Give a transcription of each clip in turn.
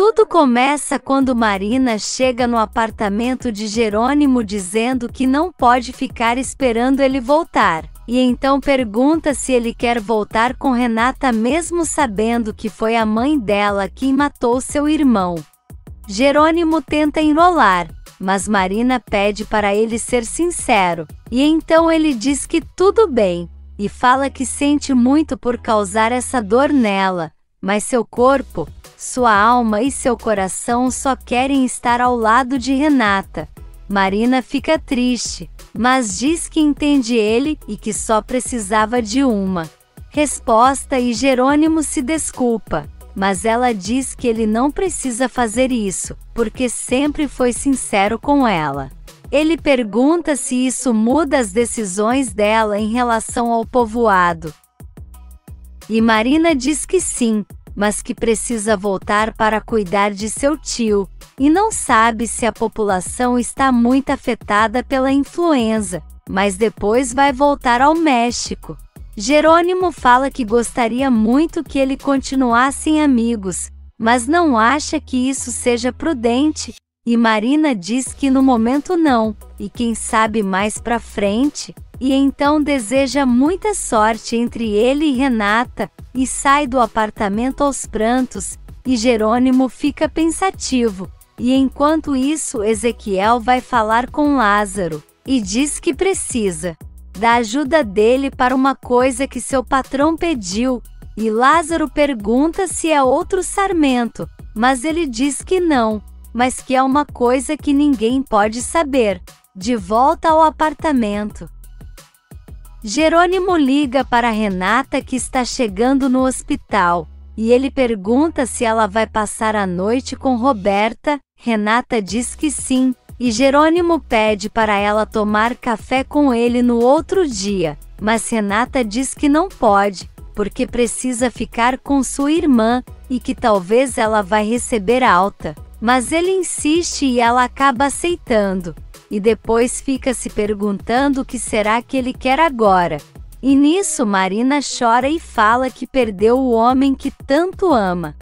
Tudo começa quando Marina chega no apartamento de Jerônimo dizendo que não pode ficar esperando ele voltar. E então pergunta se ele quer voltar com Renata mesmo sabendo que foi a mãe dela quem matou seu irmão. Jerônimo tenta enrolar, mas Marina pede para ele ser sincero. E então ele diz que tudo bem, e fala que sente muito por causar essa dor nela, mas seu corpo, sua alma e seu coração só querem estar ao lado de Renata. Marina fica triste, mas diz que entende ele e que só precisava de uma resposta e Jerônimo se desculpa, mas ela diz que ele não precisa fazer isso, porque sempre foi sincero com ela. Ele pergunta se isso muda as decisões dela em relação ao povoado. E Marina diz que sim, mas que precisa voltar para cuidar de seu tio, e não sabe se a população está muito afetada pela influenza, mas depois vai voltar ao México. Jerônimo fala que gostaria muito que ele continuassem amigos, mas não acha que isso seja prudente, e Marina diz que no momento não, e quem sabe mais pra frente, e então deseja muita sorte entre ele e Renata, e sai do apartamento aos prantos, e Jerônimo fica pensativo, e enquanto isso Ezequiel vai falar com Lázaro, e diz que precisa da ajuda dele para uma coisa que seu patrão pediu, e Lázaro pergunta se é outro sarmento, mas ele diz que não, mas que é uma coisa que ninguém pode saber. De volta ao apartamento, Jerônimo liga para Renata que está chegando no hospital, e ele pergunta se ela vai passar a noite com Roberta. Renata diz que sim, e Jerônimo pede para ela tomar café com ele no outro dia, mas Renata diz que não pode, porque precisa ficar com sua irmã, e que talvez ela vai receber alta. Mas ele insiste e ela acaba aceitando, e depois fica se perguntando o que será que ele quer agora. E nisso Marina chora e fala que perdeu o homem que tanto ama.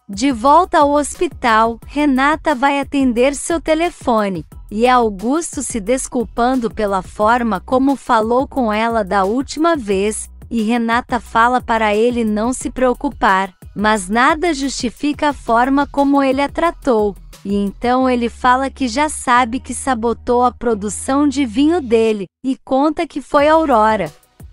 De volta ao hospital, Renata vai atender seu telefone, e é Augusto se desculpando pela forma como falou com ela da última vez, e Renata fala para ele não se preocupar, mas nada justifica a forma como ele a tratou, e então ele fala que já sabe que sabotou a produção de vinho dele, e conta que foi Aurora.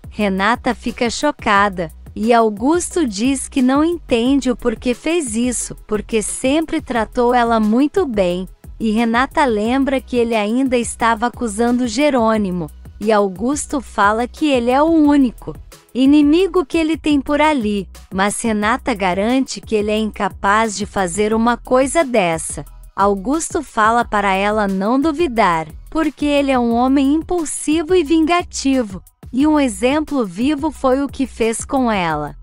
Renata fica chocada, e Augusto diz que não entende o porquê fez isso, porque sempre tratou ela muito bem, e Renata lembra que ele ainda estava acusando Jerônimo, e Augusto fala que ele é o único inimigo que ele tem por ali, mas Renata garante que ele é incapaz de fazer uma coisa dessa. Augusto fala para ela não duvidar, porque ele é um homem impulsivo e vingativo, e um exemplo vivo foi o que fez com ela.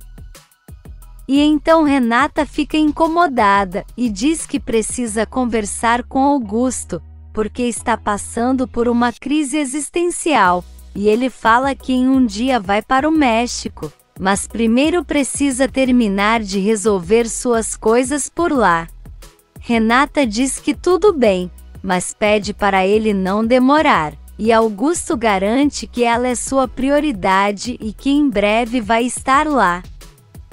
E então Renata fica incomodada, e diz que precisa conversar com Augusto, porque está passando por uma crise existencial, e ele fala que em um dia vai para o México, mas primeiro precisa terminar de resolver suas coisas por lá. Renata diz que tudo bem, mas pede para ele não demorar, e Augusto garante que ela é sua prioridade e que em breve vai estar lá.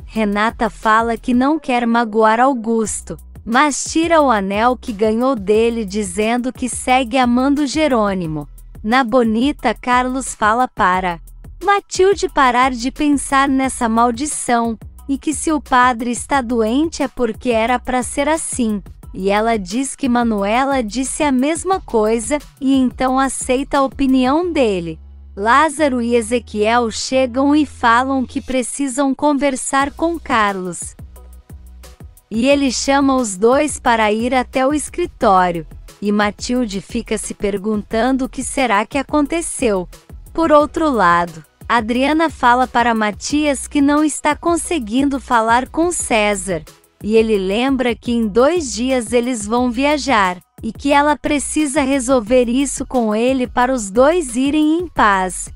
Renata fala que não quer magoar Augusto, mas tira o anel que ganhou dele dizendo que segue amando Jerônimo. Na bonita, Carlos fala para Matilde parar de pensar nessa maldição, e que se o padre está doente é porque era para ser assim. E ela diz que Manuela disse a mesma coisa, e então aceita a opinião dele. Lázaro e Ezequiel chegam e falam que precisam conversar com Carlos. E ele chama os dois para ir até o escritório. E Matilde fica se perguntando o que será que aconteceu. Por outro lado, Adriana fala para Matias que não está conseguindo falar com César, e ele lembra que em 2 dias eles vão viajar, e que ela precisa resolver isso com ele para os dois irem em paz.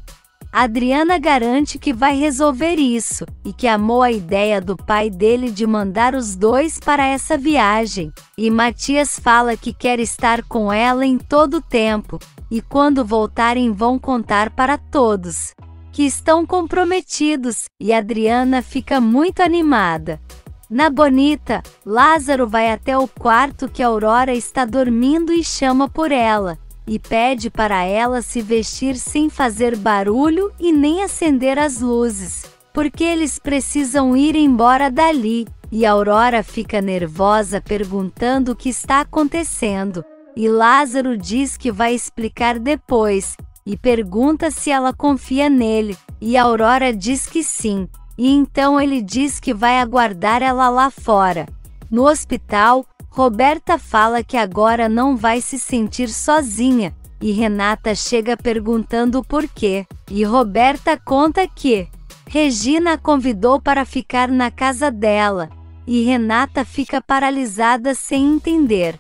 Adriana garante que vai resolver isso, e que amou a ideia do pai dele de mandar os dois para essa viagem. E Matias fala que quer estar com ela em todo o tempo, e quando voltarem vão contar para todos que estão comprometidos, e Adriana fica muito animada. Na Bonita, Lázaro vai até o quarto que Aurora está dormindo e chama por ela, e pede para ela se vestir sem fazer barulho e nem acender as luzes, porque eles precisam ir embora dali, e Aurora fica nervosa perguntando o que está acontecendo, e Lázaro diz que vai explicar depois, e pergunta se ela confia nele, e Aurora diz que sim, e então ele diz que vai aguardar ela lá fora. No hospital, Roberta fala que agora não vai se sentir sozinha, e Renata chega perguntando o porquê, e Roberta conta que Regina a convidou para ficar na casa dela, e Renata fica paralisada sem entender.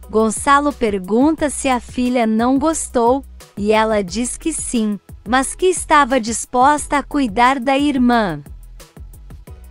Gonçalo pergunta se a filha não gostou, e ela diz que sim, mas que estava disposta a cuidar da irmã.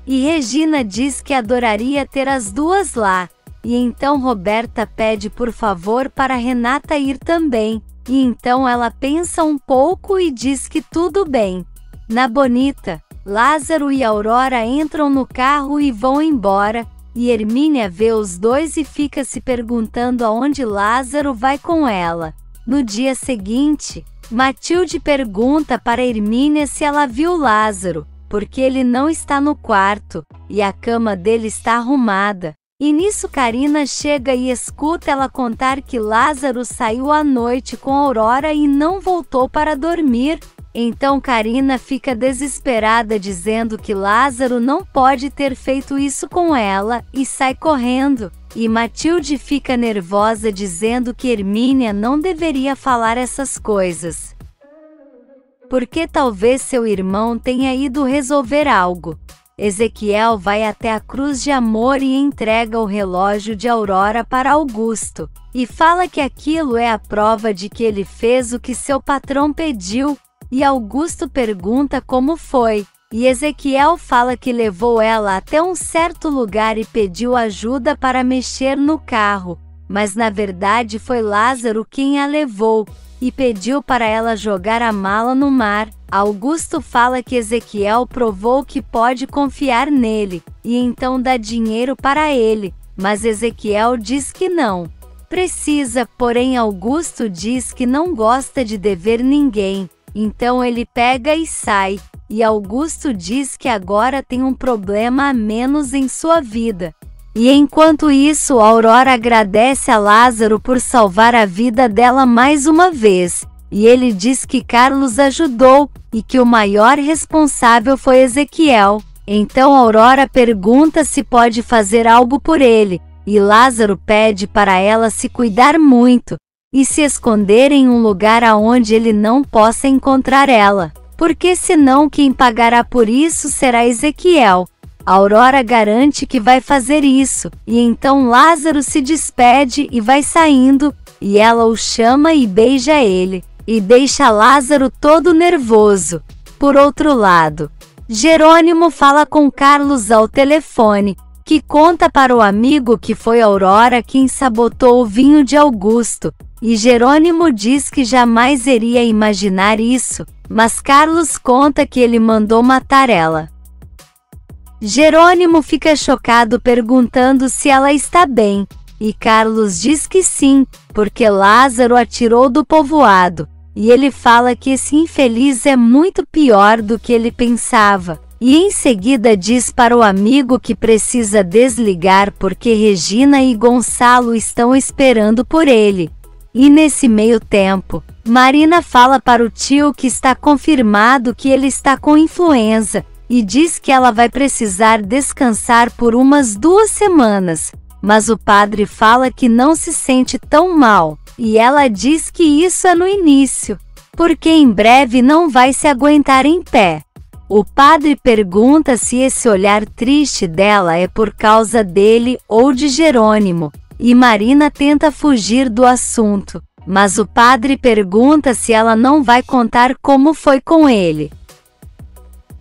E Regina diz que adoraria ter as duas lá, e então Roberta pede por favor para Renata ir também, e então ela pensa um pouco e diz que tudo bem. Na Bonita, Lázaro e Aurora entram no carro e vão embora, e Hermínia vê os dois e fica se perguntando aonde Lázaro vai com ela. No dia seguinte, Matilde pergunta para Hermínia se ela viu Lázaro, porque ele não está no quarto, e a cama dele está arrumada. E nisso Karina chega e escuta ela contar que Lázaro saiu à noite com Aurora e não voltou para dormir. Então Karina fica desesperada dizendo que Lázaro não pode ter feito isso com ela, e sai correndo. E Matilde fica nervosa dizendo que Hermínia não deveria falar essas coisas, porque talvez seu irmão tenha ido resolver algo. Ezequiel vai até a Cruz de Amor e entrega o relógio de Aurora para Augusto, e fala que aquilo é a prova de que ele fez o que seu patrão pediu, e Augusto pergunta como foi, e Ezequiel fala que levou ela até um certo lugar e pediu ajuda para mexer no carro, mas na verdade foi Lázaro quem a levou, e pediu para ela jogar a mala no mar. Augusto fala que Ezequiel provou que pode confiar nele, e então dá dinheiro para ele, mas Ezequiel diz que não precisa, porém Augusto diz que não gosta de dever ninguém, então ele pega e sai, e Augusto diz que agora tem um problema a menos em sua vida. E enquanto isso, Aurora agradece a Lázaro por salvar a vida dela mais uma vez, e ele diz que Carlos ajudou, e que o maior responsável foi Ezequiel. Então Aurora pergunta se pode fazer algo por ele, e Lázaro pede para ela se cuidar muito, e se esconder em um lugar aonde ele não possa encontrar ela, porque senão quem pagará por isso será Ezequiel. Aurora garante que vai fazer isso, e então Lázaro se despede e vai saindo, e ela o chama e beija ele, e deixa Lázaro todo nervoso. Por outro lado, Jerônimo fala com Carlos ao telefone, que conta para o amigo que foi Aurora quem sabotou o vinho de Augusto, e Jerônimo diz que jamais iria imaginar isso, mas Carlos conta que ele mandou matar ela. Jerônimo fica chocado perguntando se ela está bem, e Carlos diz que sim, porque Lázaro a tirou do povoado, e ele fala que esse infeliz é muito pior do que ele pensava, e em seguida diz para o amigo que precisa desligar porque Regina e Gonçalo estão esperando por ele. E nesse meio tempo, Marina fala para o tio que está confirmado que ele está com influenza, e diz que ela vai precisar descansar por umas 2 semanas, mas o padre fala que não se sente tão mal, e ela diz que isso é no início, porque em breve não vai se aguentar em pé. O padre pergunta se esse olhar triste dela é por causa dele ou de Jerônimo, e Marina tenta fugir do assunto, mas o padre pergunta se ela não vai contar como foi com ele.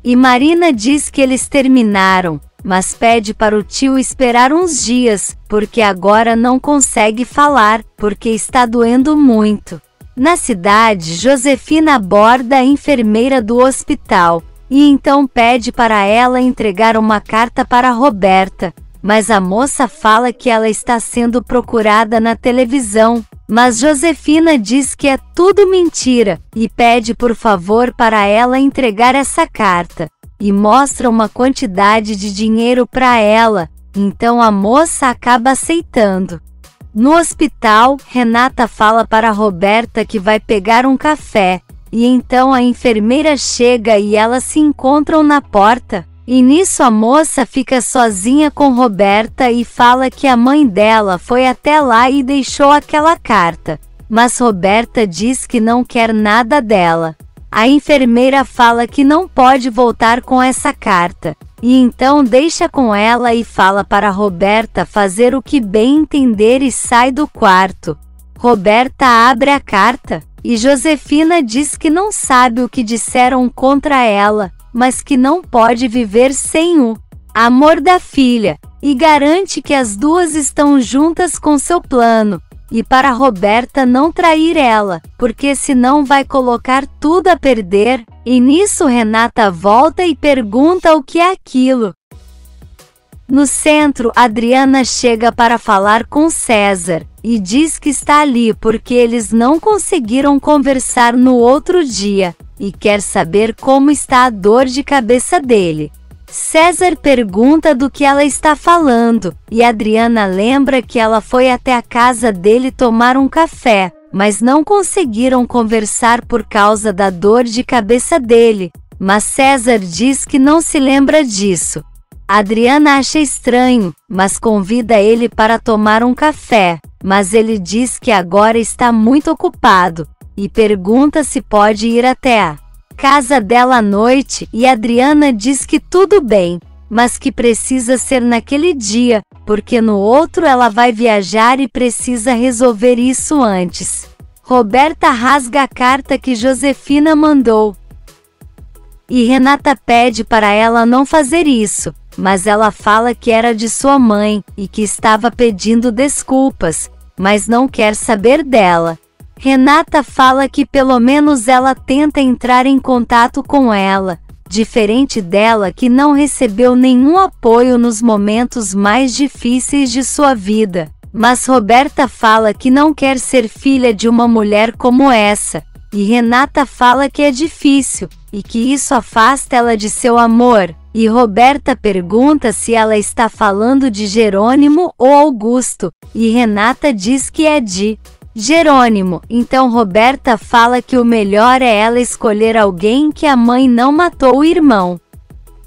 E Marina diz que eles terminaram, mas pede para o tio esperar uns dias, porque agora não consegue falar, porque está doendo muito. Na cidade, Josefina aborda a enfermeira do hospital, e então pede para ela entregar uma carta para Roberta, mas a moça fala que ela está sendo procurada na televisão, mas Josefina diz que é tudo mentira, e pede por favor para ela entregar essa carta, e mostra uma quantidade de dinheiro para ela, então a moça acaba aceitando. No hospital, Renata fala para Roberta que vai pegar um café, e então a enfermeira chega e elas se encontram na porta. E nisso a moça fica sozinha com Roberta e fala que a mãe dela foi até lá e deixou aquela carta. Mas Roberta diz que não quer nada dela. A enfermeira fala que não pode voltar com essa carta. E então deixa com ela e fala para Roberta fazer o que bem entender e sai do quarto. Roberta abre a carta, e Josefina diz que não sabe o que disseram contra ela, mas que não pode viver sem o amor da filha, e garante que as duas estão juntas com seu plano, e para Roberta não trair ela, porque senão vai colocar tudo a perder, e nisso Renata volta e pergunta o que é aquilo. No centro, Adriana chega para falar com César, e diz que está ali porque eles não conseguiram conversar no outro dia, e quer saber como está a dor de cabeça dele. César pergunta do que ela está falando, e Adriana lembra que ela foi até a casa dele tomar um café, mas não conseguiram conversar por causa da dor de cabeça dele, mas César diz que não se lembra disso. Adriana acha estranho, mas convida ele para tomar um café, mas ele diz que agora está muito ocupado, e pergunta se pode ir até a casa dela à noite, e Adriana diz que tudo bem, mas que precisa ser naquele dia, porque no outro ela vai viajar e precisa resolver isso antes. Roberta rasga a carta que Josefina mandou. E Renata pede para ela não fazer isso, mas ela fala que era de sua mãe, e que estava pedindo desculpas, mas não quer saber dela. Renata fala que pelo menos ela tenta entrar em contato com ela, diferente dela que não recebeu nenhum apoio nos momentos mais difíceis de sua vida. Mas Roberta fala que não quer ser filha de uma mulher como essa, e Renata fala que é difícil, e que isso afasta ela de seu amor, e Roberta pergunta se ela está falando de Jerônimo ou Augusto, e Renata diz que é de Jerônimo, então Roberta fala que o melhor é ela escolher alguém que a mãe não matou o irmão.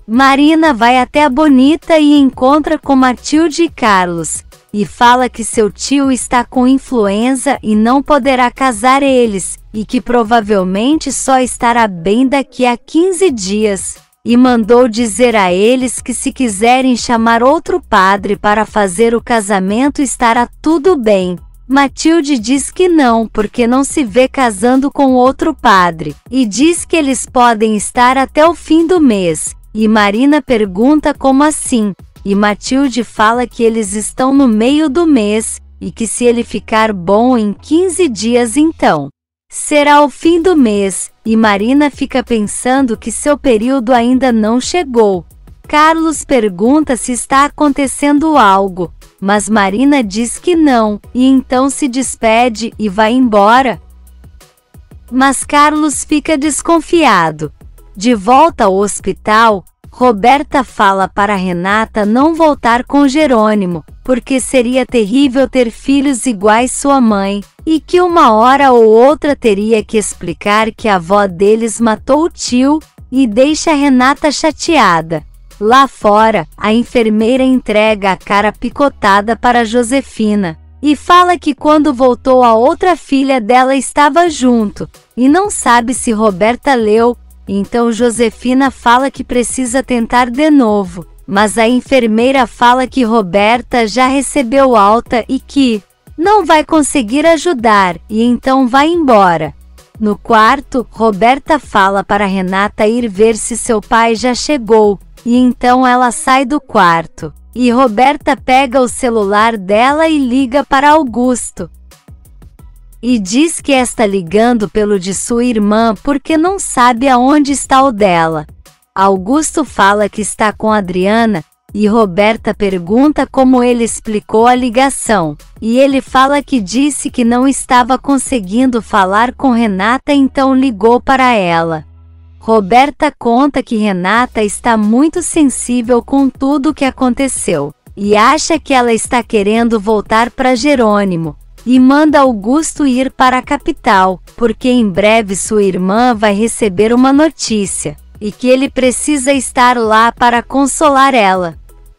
Marina vai até a Bonita e encontra com Matilde e Carlos, e fala que seu tio está com influenza e não poderá casar eles, e que provavelmente só estará bem daqui a 15 dias, e mandou dizer a eles que se quiserem chamar outro padre para fazer o casamento estará tudo bem. Matilde diz que não, porque não se vê casando com outro padre, e diz que eles podem estar até o fim do mês, e Marina pergunta como assim, e Matilde fala que eles estão no meio do mês, e que se ele ficar bom em 15 dias então será o fim do mês, e Marina fica pensando que seu período ainda não chegou. Carlos pergunta se está acontecendo algo, mas Marina diz que não, e então se despede e vai embora. Mas Carlos fica desconfiado. De volta ao hospital, Roberta fala para Renata não voltar com Jerônimo, porque seria terrível ter filhos iguais sua mãe, e que uma hora ou outra teria que explicar que a avó deles matou o tio, e deixa Renata chateada. Lá fora, a enfermeira entrega a cara picotada para Josefina, e fala que quando voltou a outra filha dela estava junto, e não sabe se Roberta leu, então Josefina fala que precisa tentar de novo, mas a enfermeira fala que Roberta já recebeu alta e que não vai conseguir ajudar, e então vai embora. No quarto, Roberta fala para Renata ir ver se seu pai já chegou, e então ela sai do quarto. E Roberta pega o celular dela e liga para Augusto. E diz que está ligando pelo de sua irmã porque não sabe aonde está o dela. Augusto fala que está com Adriana, e Roberta pergunta como ele explicou a ligação. E ele fala que disse que não estava conseguindo falar com Renata, então ligou para ela. Roberta conta que Renata está muito sensível com tudo o que aconteceu, e acha que ela está querendo voltar para Jerônimo, e manda Augusto ir para a capital, porque em breve sua irmã vai receber uma notícia, e que ele precisa estar lá para consolar ela.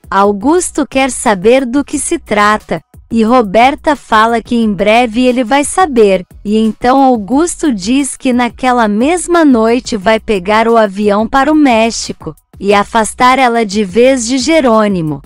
Augusto quer saber do que se trata, e Roberta fala que em breve ele vai saber, e então Augusto diz que naquela mesma noite vai pegar o avião para o México, e afastar ela de vez de Jerônimo.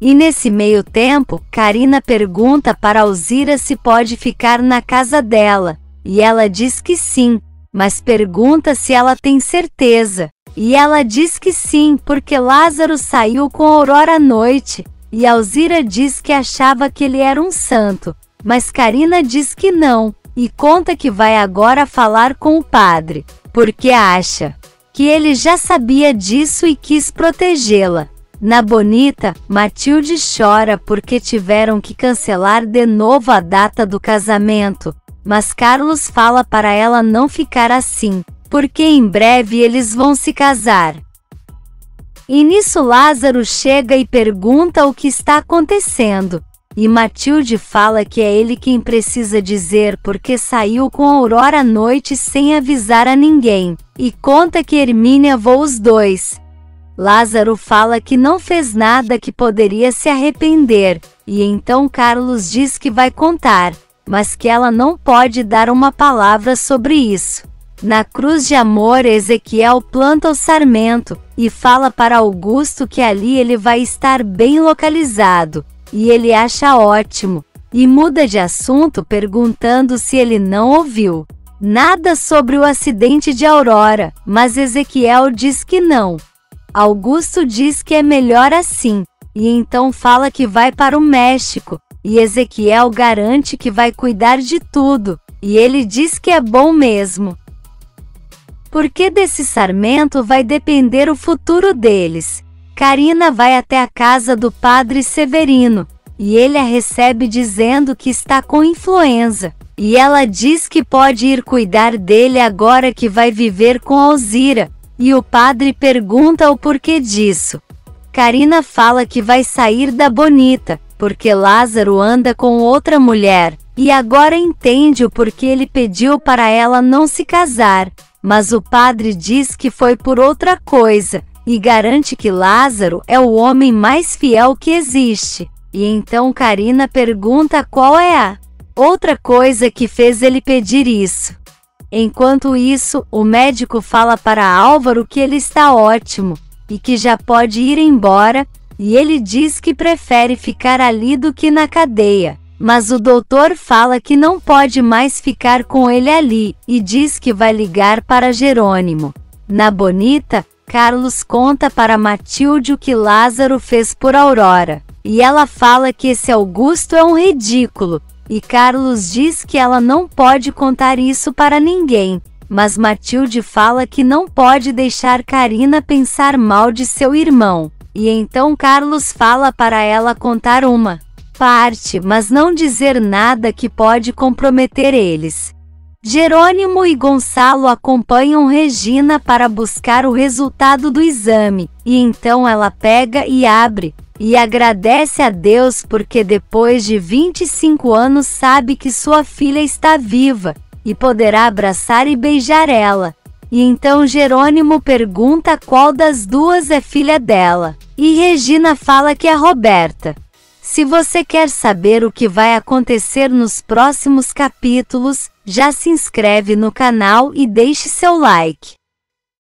E nesse meio tempo, Carina pergunta para Alzira se pode ficar na casa dela, e ela diz que sim, mas pergunta se ela tem certeza, e ela diz que sim, porque Lázaro saiu com Aurora à noite. E Alzira diz que achava que ele era um santo, mas Carina diz que não, e conta que vai agora falar com o padre, porque acha que ele já sabia disso e quis protegê-la. Na Bonita, Matilde chora porque tiveram que cancelar de novo a data do casamento, mas Carlos fala para ela não ficar assim, porque em breve eles vão se casar. E nisso Lázaro chega e pergunta o que está acontecendo, e Matilde fala que é ele quem precisa dizer porque saiu com Aurora à noite sem avisar a ninguém, e conta que Hermínia voou os dois. Lázaro fala que não fez nada, que poderia se arrepender, e então Carlos diz que vai contar, mas que ela não pode dar uma palavra sobre isso. Na Cruz de Amor, Ezequiel planta o sarmento, e fala para Augusto que ali ele vai estar bem localizado, e ele acha ótimo, e muda de assunto perguntando se ele não ouviu nada sobre o acidente de Aurora, mas Ezequiel diz que não. Augusto diz que é melhor assim, e então fala que vai para o México, e Ezequiel garante que vai cuidar de tudo, e ele diz que é bom mesmo, porque desse sarmento vai depender o futuro deles. Carina vai até a casa do padre Severino, e ele a recebe dizendo que está com influenza, e ela diz que pode ir cuidar dele agora que vai viver com Alzira, e o padre pergunta o porquê disso. Carina fala que vai sair da Bonita, porque Lázaro anda com outra mulher, e agora entende o porquê ele pediu para ela não se casar. Mas o padre diz que foi por outra coisa, e garante que Lázaro é o homem mais fiel que existe. E então Carina pergunta qual é a outra coisa que fez ele pedir isso. Enquanto isso, o médico fala para Álvaro que ele está ótimo, e que já pode ir embora, e ele diz que prefere ficar ali do que na cadeia. Mas o doutor fala que não pode mais ficar com ele ali, e diz que vai ligar para Jerônimo. Na Bonita, Carlos conta para Matilde o que Lázaro fez por Aurora, e ela fala que esse Augusto é um ridículo, e Carlos diz que ela não pode contar isso para ninguém, mas Matilde fala que não pode deixar Carina pensar mal de seu irmão, e então Carlos fala para ela contar uma parte, mas não dizer nada que pode comprometer eles. Jerônimo e Gonçalo acompanham Regina para buscar o resultado do exame, e então ela pega e abre, e agradece a Deus porque depois de 25 anos sabe que sua filha está viva, e poderá abraçar e beijar ela. E então Jerônimo pergunta qual das duas é filha dela, e Regina fala que é Roberta. Se você quer saber o que vai acontecer nos próximos capítulos, já se inscreve no canal e deixe seu like.